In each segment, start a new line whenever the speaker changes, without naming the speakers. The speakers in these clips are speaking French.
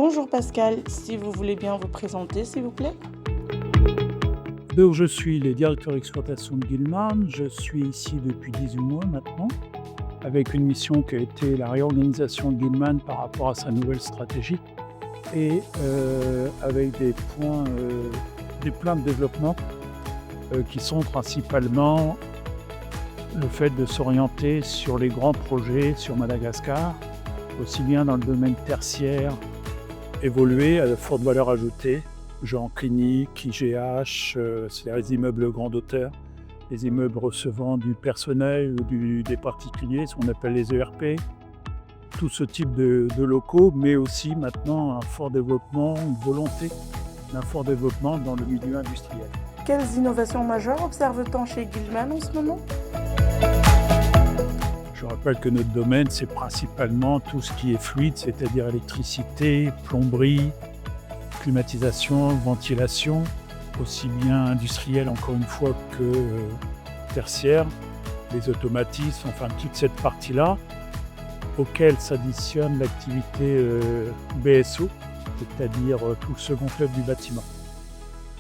Bonjour Pascal, si vous voulez bien vous présenter s'il vous plaît.
Donc, je suis le directeur d'exploitation de Gilman. Je suis ici depuis 18 mois maintenant, avec une mission qui a été la réorganisation de Gilman par rapport à sa nouvelle stratégie et avec des plans de développement qui sont principalement le fait de s'orienter sur les grands projets sur Madagascar, aussi bien dans le domaine tertiaire, évoluer à forte valeur ajoutée, genre clinique, IGH, c'est-à-dire les immeubles grande hauteur, les immeubles recevant du personnel ou des particuliers, ce qu'on appelle les ERP, tout ce type de locaux, mais aussi maintenant un fort développement, une volonté d'un fort développement dans le milieu industriel.
Quelles innovations majeures observe-t-on chez Gilman en ce moment?
Je rappelle que notre domaine, c'est principalement tout ce qui est fluide, c'est-à-dire électricité, plomberie, climatisation, ventilation, aussi bien industrielle encore une fois que tertiaire, les automatismes, enfin toute cette partie-là, auquel s'additionne l'activité BSO, c'est-à-dire tout le second œuvre du bâtiment.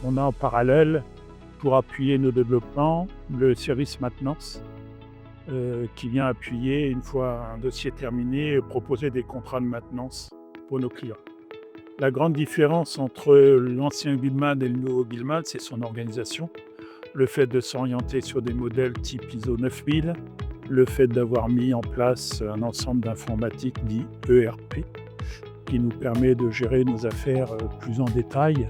On a en parallèle, pour appuyer nos développements, le service maintenance, qui vient appuyer, une fois un dossier terminé, proposer des contrats de maintenance pour nos clients. La grande différence entre l'ancien Gilman et le nouveau Gilman, c'est son organisation. Le fait de s'orienter sur des modèles type ISO 9000, le fait d'avoir mis en place un ensemble d'informatique dit ERP, qui nous permet de gérer nos affaires plus en détail.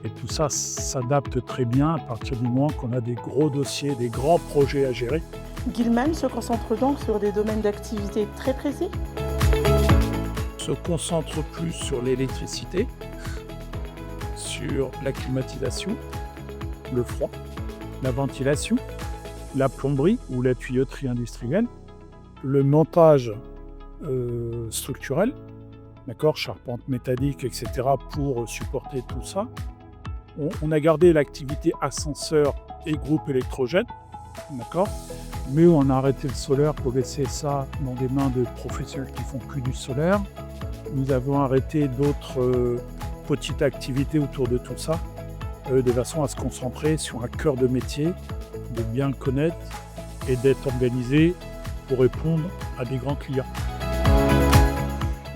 Et tout ça s'adapte très bien à partir du moment qu'on a des gros dossiers, des grands projets à gérer.
Gilman se concentre donc sur des domaines d'activité très précis?
Se concentre plus sur l'électricité, sur la climatisation, le froid, la ventilation, la plomberie ou la tuyauterie industrielle, le montage structurel, d'accord, charpente métallique, etc., pour supporter tout ça. On a gardé l'activité ascenseur et groupe électrogène, d'accord, mais on a arrêté le solaire pour laisser ça dans des mains de professionnels qui font plus du solaire. Nous avons arrêté d'autres petites activités autour de tout ça, de façon à se concentrer sur un cœur de métier, de bien le connaître et d'être organisé pour répondre à des grands clients.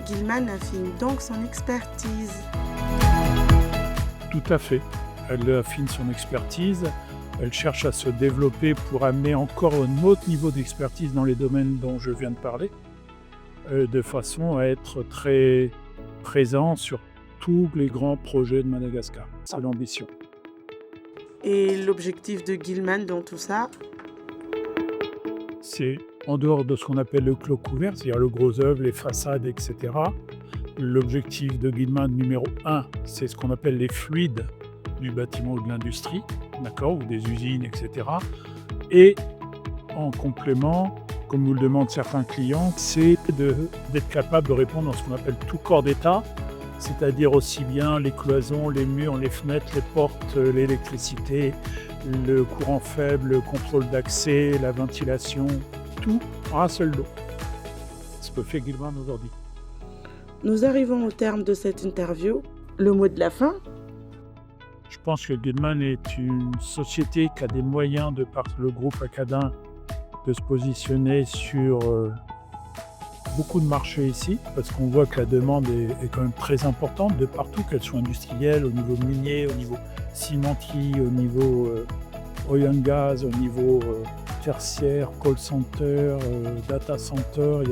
Gilman affine donc son expertise.
Tout à fait. Elle affine son expertise, elle cherche à se développer pour amener encore un autre niveau d'expertise dans les domaines dont je viens de parler, de façon à être très présent sur tous les grands projets de Madagascar. C'est l'ambition.
Et l'objectif de Gilman dans tout ça?
C'est en dehors de ce qu'on appelle le clos couvert, c'est-à-dire le gros œuvre, les façades, etc. L'objectif de Gilman numéro 1, c'est ce qu'on appelle les fluides du bâtiment ou de l'industrie, d'accord, ou des usines, etc. Et en complément, comme nous le demandent certains clients, c'est d'être capable de répondre à ce qu'on appelle tout corps d'état, c'est-à-dire aussi bien les cloisons, les murs, les fenêtres, les portes, l'électricité, le courant faible, le contrôle d'accès, la ventilation, tout en un seul lot. C'est ce que fait Gilman aujourd'hui.
Nous arrivons au terme de cette interview. Le mot de la fin?
Je pense que Gilman est une société qui a des moyens, de par le groupe Acadin, de se positionner sur beaucoup de marchés ici, parce qu'on voit que la demande est quand même très importante de partout, qu'elle soit industrielle, au niveau minier, au niveau cimenterie, au niveau oil and gas, au niveau tertiaire, call center, data center.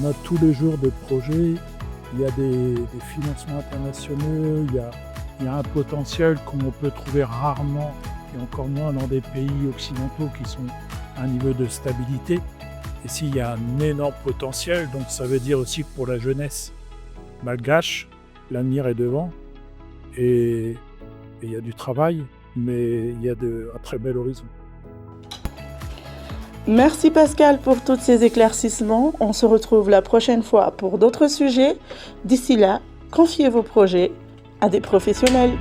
On a tous les jours de projets, il y a des financements internationaux, il y a un potentiel qu'on peut trouver rarement et encore moins dans des pays occidentaux qui sont à un niveau de stabilité. Et s'il y a un énorme potentiel, donc ça veut dire aussi que pour la jeunesse malgache, l'avenir est devant et il y a du travail, mais il y a un très bel horizon.
Merci Pascal pour tous ces éclaircissements. On se retrouve la prochaine fois pour d'autres sujets. D'ici là, confiez vos projets à des professionnels.